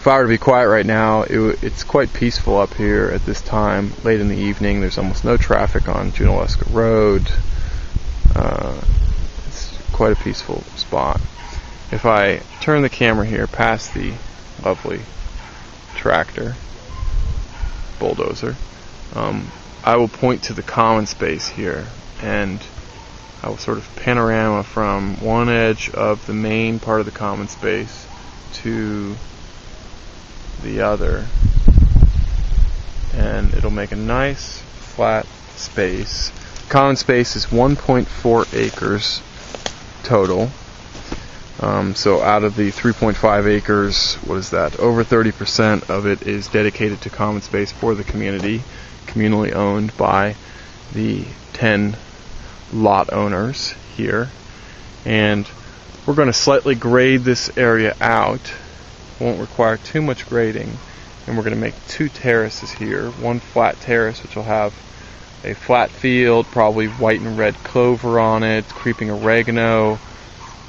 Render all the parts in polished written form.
I were to be quiet right now, it's quite peaceful up here at this time, late in the evening. There's almost no traffic on Junaluska Road. It's quite a peaceful spot. If I turn the camera here past the lovely tractor, bulldozer, I will point to the common space here, and I will sort of panorama from one edge of the main part of the common space to the other, and it'll make a nice flat space. Common space is 1.4 acres total. So out of the 3.5 acres, what is that? Over 30% of it is dedicated to common space for the community, communally owned by the 10 lot owners here. And we're going to slightly grade this area out. Won't require too much grading. And we're going to make 2 terraces here. One flat terrace, which will have a flat field, probably white and red clover on it, creeping oregano,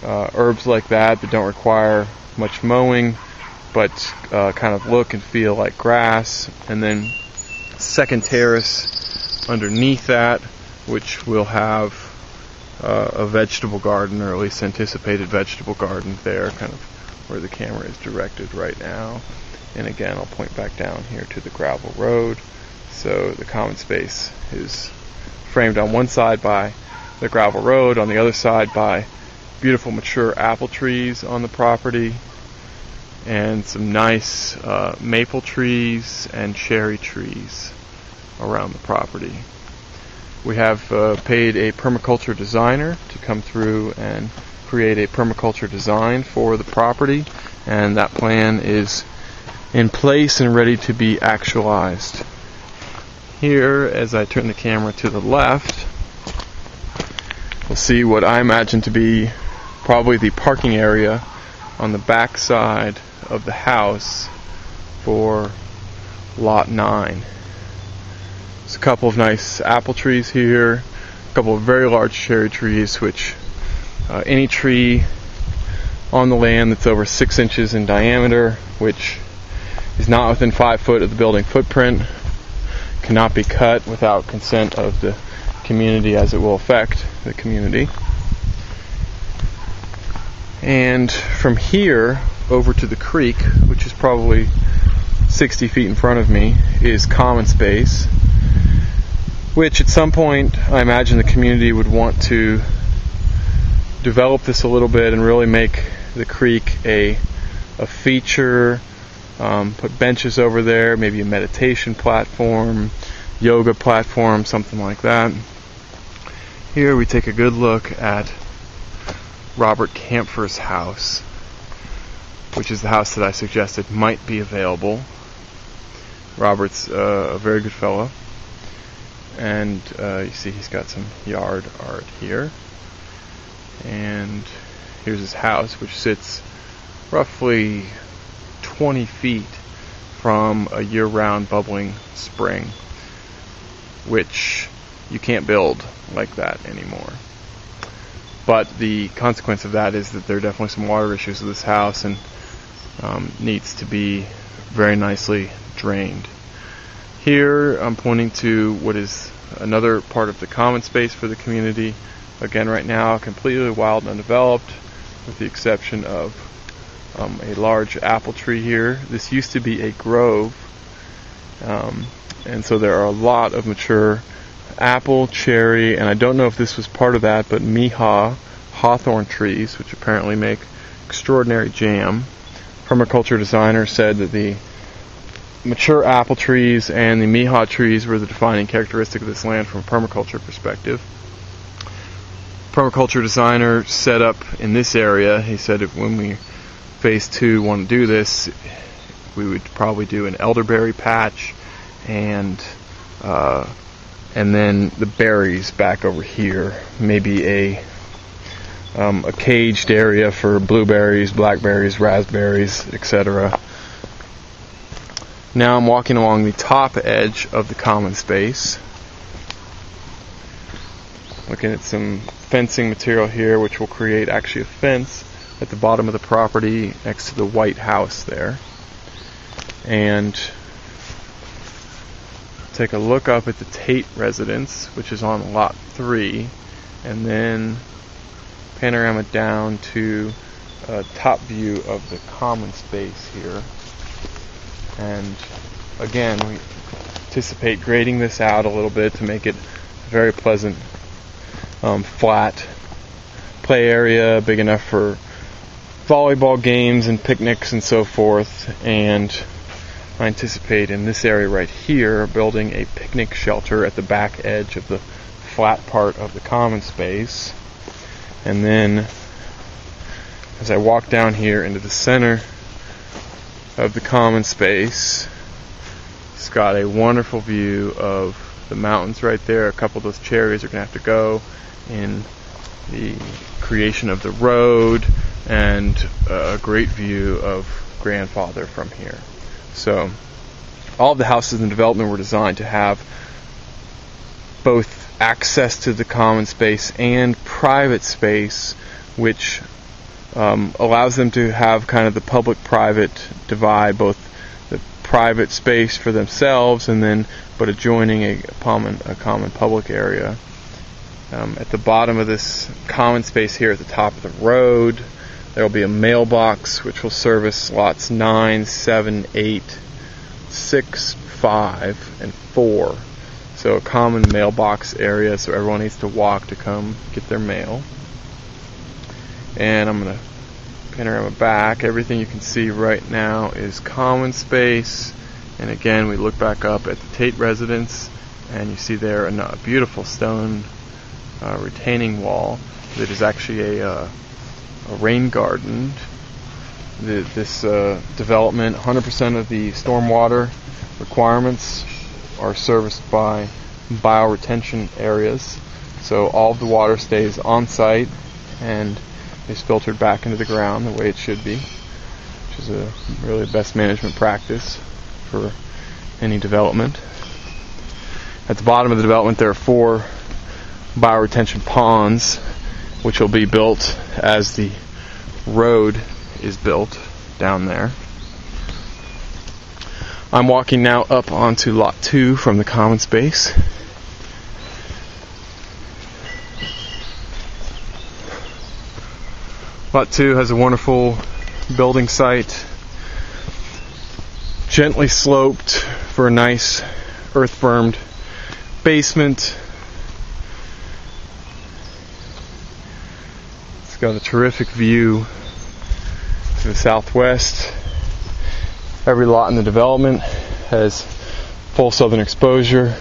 herbs like that don't require much mowing, but kind of look and feel like grass. And then second terrace underneath that, which will have a vegetable garden, or at least anticipated vegetable garden there, kind of where the camera is directed right now. And again, I'll point back down here to the gravel road. So the common space is framed on one side by the gravel road, on the other side by beautiful mature apple trees on the property, and some nice maple trees and cherry trees around the property. We have paid a permaculture designer to come through and create a permaculture design for the property, and that plan is in place and ready to be actualized. Here, as I turn the camera to the left, we'll see what I imagine to be probably the parking area on the back side of the house for lot 9. There's a couple of nice apple trees here, a couple of very large cherry trees, which any tree on the land that's over 6 inches in diameter, which is not within 5 foot of the building footprint, cannot be cut without consent of the community, as it will affect the community. And from here over to the creek, which is probably 60 feet in front of me, is common space, which at some point I imagine the community would want to develop this a little bit and really make the creek a feature, put benches over there, maybe a meditation platform, yoga platform, something like that. Here we take a good look at Robert Kampfer's house, which is the house that I suggested might be available. Robert's a very good fellow, and you see he's got some yard art here. And here's his house, which sits roughly 20 feet from a year-round bubbling spring, which you can't build like that anymore. But the consequence of that is that there are definitely some water issues with this house, and needs to be very nicely drained. Here I'm pointing to what is another part of the common space for the community. Again, right now completely wild and undeveloped, with the exception of a large apple tree here. This used to be a grove, and so there are a lot of mature apple, cherry, and I don't know if this was part of that, but miha, hawthorn trees, which apparently make extraordinary jam. Permaculture designer said that the mature apple trees and the miha trees were the defining characteristic of this land from a permaculture perspective. Permaculture designer set up in this area, he said if when we phase 2 want to do this, we would probably do an elderberry patch and then the berries back over here, maybe a caged area for blueberries, blackberries, raspberries, etc. Now I'm walking along the top edge of the common space, looking at some fencing material here, which will create actually a fence at the bottom of the property next to the white house there. and take a look up at the Tate residence, which is on lot 3, and then panorama down to a top view of the common space here. And again, we anticipate grading this out a little bit to make it a very pleasant flat play area, big enough for volleyball games and picnics and so forth. And I anticipate in this area right here building a picnic shelter at the back edge of the flat part of the common space. And then as I walk down here into the center of the common space, it's got a wonderful view of the mountains right there. A couple of those cherries are going to have to go in the creation of the road, and a great view of Grandfather from here. So all of the houses in development were designed to have both access to the common space and private space, which allows them to have kind of the public-private divide, both the private space for themselves and then but adjoining a common public area. At the bottom of this common space here at the top of the road, there will be a mailbox which will service lots 9, 7, 8, 6, 5, and 4. So a common mailbox area, so everyone needs to walk to come get their mail. And I'm going to panorama back. Everything you can see right now is common space. And again, we look back up at the Tate residence, and you see there a beautiful stone retaining wall that is actually a rain garden. This development, 100% of the stormwater requirements are serviced by bioretention areas. So all of the water stays on site and is filtered back into the ground the way it should be, which is a really best management practice for any development. At the bottom of the development there are 4 bioretention ponds, which will be built as the road is built down there. I'm walking now up onto lot 2 from the common space. Lot 2 has a wonderful building site, gently sloped for a nice earth-bermed basement. It's got a terrific view to the southwest. Every lot in the development has full southern exposure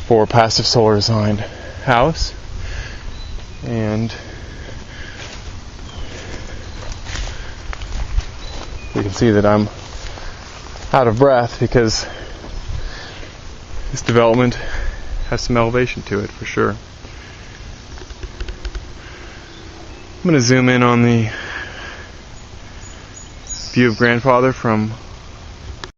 for a passive solar designed house. And you can see that I'm out of breath because this development has some elevation to it for sure. I'm going to zoom in on the view of Grandfather from